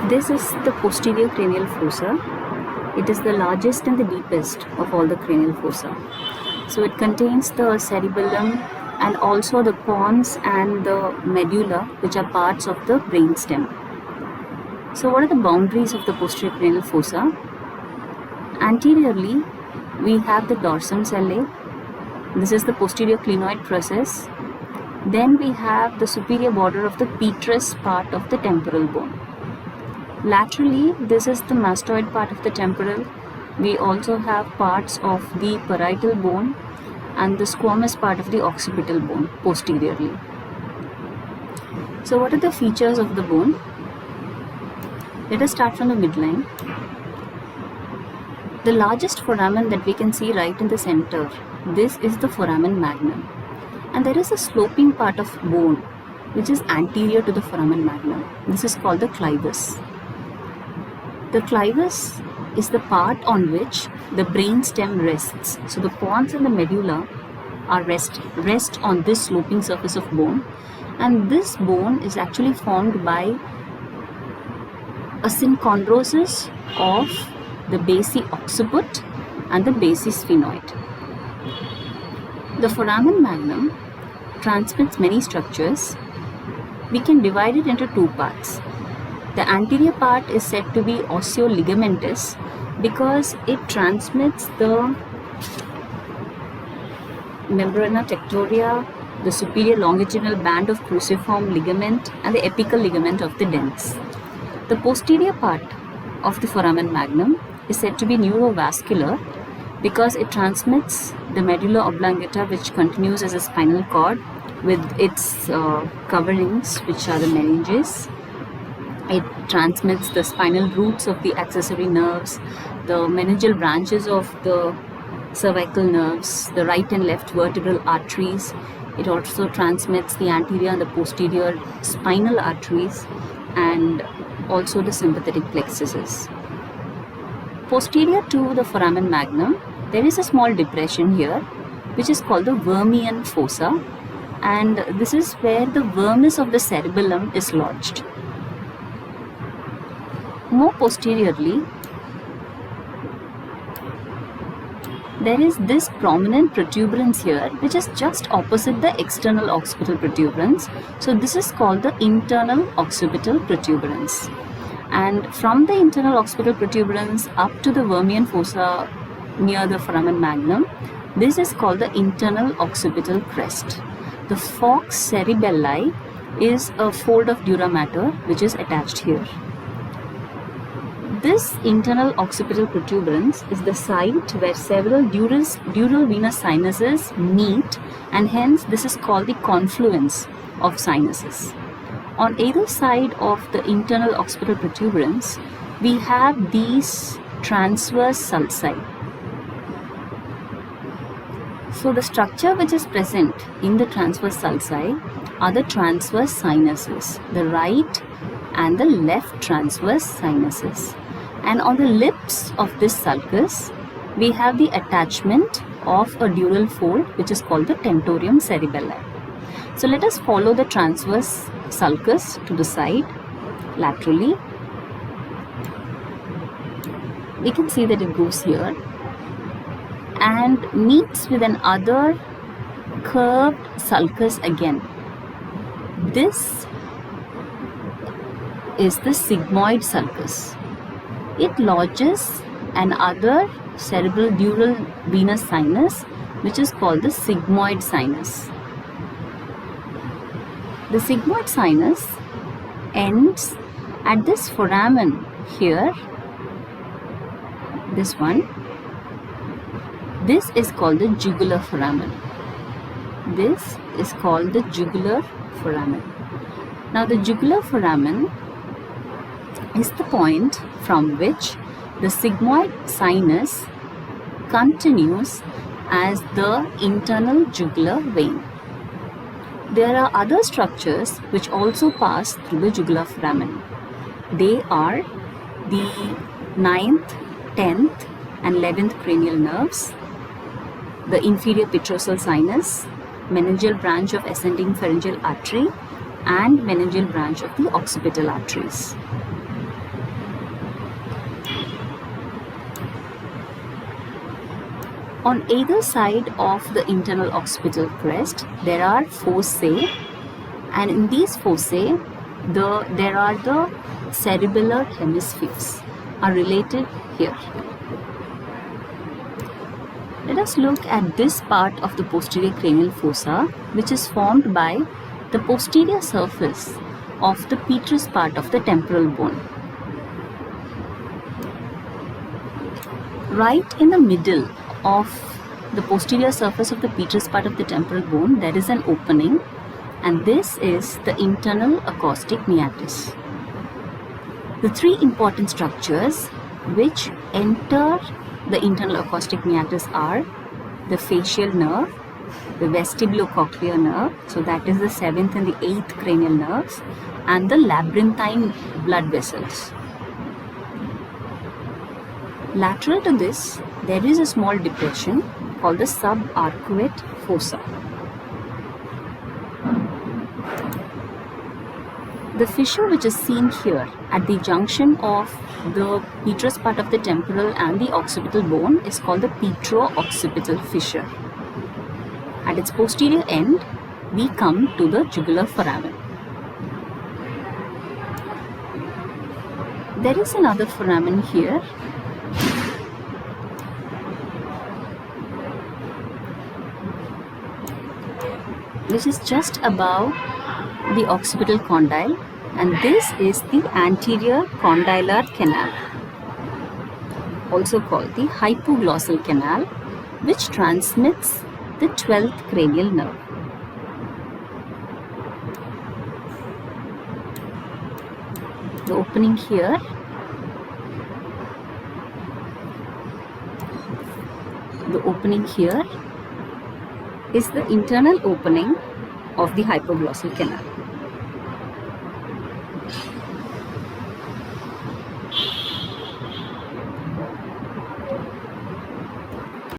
This is the posterior cranial fossa. It is the largest and the deepest of all the cranial fossa. So it contains the cerebellum and also the pons and the medulla, which are parts of the brainstem. So what are the boundaries of the posterior cranial fossa? Anteriorly, we have the dorsum sellae. This is the posterior clinoid process. Then we have the superior border of the petrous part of the temporal bone. Laterally, this is the mastoid part of the temporal. We also have parts of the parietal bone and the squamous part of the occipital bone posteriorly. So what are the features of the bone? Let us start from the midline. The largest foramen that we can see right in the center, this is the foramen magnum. And there is a sloping part of bone which is anterior to the foramen magnum. This is called the clivus. The clivus is the part on which the brainstem rests. So the pons and the medulla are rest on this sloping surface of bone, and this bone is actually formed by a synchondrosis of the basi occiput and the basi sphenoid. The foramen magnum transmits many structures. We can divide it into two parts. The anterior part is said to be osseo-ligamentous because it transmits the membrana tectoria, the superior longitudinal band of cruciform ligament, and the apical ligament of the dens. The posterior part of the foramen magnum is said to be neurovascular because it transmits the medulla oblongata, which continues as a spinal cord with its coverings, which are the meninges. It transmits the spinal roots of the accessory nerves, the meningeal branches of the cervical nerves, the right and left vertebral arteries. It also transmits the anterior and the posterior spinal arteries and also the sympathetic plexuses. Posterior to the foramen magnum, there is a small depression here which is called the Vermian fossa, and this is where the vermis of the cerebellum is lodged. More posteriorly, there is this prominent protuberance here which is just opposite the external occipital protuberance. So this is called the internal occipital protuberance. And from the internal occipital protuberance up to the Vermian fossa near the foramen magnum, this is called the internal occipital crest. The falx cerebelli is a fold of dura mater which is attached here. This internal occipital protuberance is the site where several dural venous sinuses meet, and hence this is called the confluence of sinuses. On either side of the internal occipital protuberance, we have these transverse sulci. So the structure which is present in the transverse sulci are the transverse sinuses, the right and the left transverse sinuses. And on the lips of this sulcus, we have the attachment of a dural fold which is called the tentorium cerebelli. So let us follow the transverse sulcus to the side laterally. We can see that it goes here and meets with another curved sulcus again. This is the sigmoid sulcus. It lodges another cerebral dural venous sinus which is called the sigmoid sinus. The sigmoid sinus ends at this foramen here, this one. This is called the jugular foramen. This is called the jugular foramen. Now the jugular foramen is the point from which the sigmoid sinus continues as the internal jugular vein. There are other structures which also pass through the jugular foramen. They are the 9th, 10th and 11th cranial nerves, the inferior petrosal sinus, meningeal branch of ascending pharyngeal artery and meningeal branch of the occipital arteries. On either side of the internal occipital crest, there are fossae, and in these fossae, there are the cerebellar hemispheres are related here. Let us look at this part of the posterior cranial fossa, which is formed by the posterior surface of the petrous part of the temporal bone. Right in the middle of the posterior surface of the petrous part of the temporal bone, there is an opening, and this is the internal acoustic meatus. The three important structures which enter the internal acoustic meatus are the facial nerve, the vestibulocochlear nerve, so that is the 7th and the 8th cranial nerves, and the labyrinthine blood vessels. Lateral to this, there is a small depression called the subarcuate fossa. The fissure which is seen here at the junction of the petrous part of the temporal and the occipital bone is called the petro-occipital fissure. At its posterior end, we come to the jugular foramen. There is another foramen here. This is just above the occipital condyle, and this is the anterior condylar canal, also called the hypoglossal canal, which transmits the 12th cranial nerve. The opening here is the internal opening of the hypoglossal canal.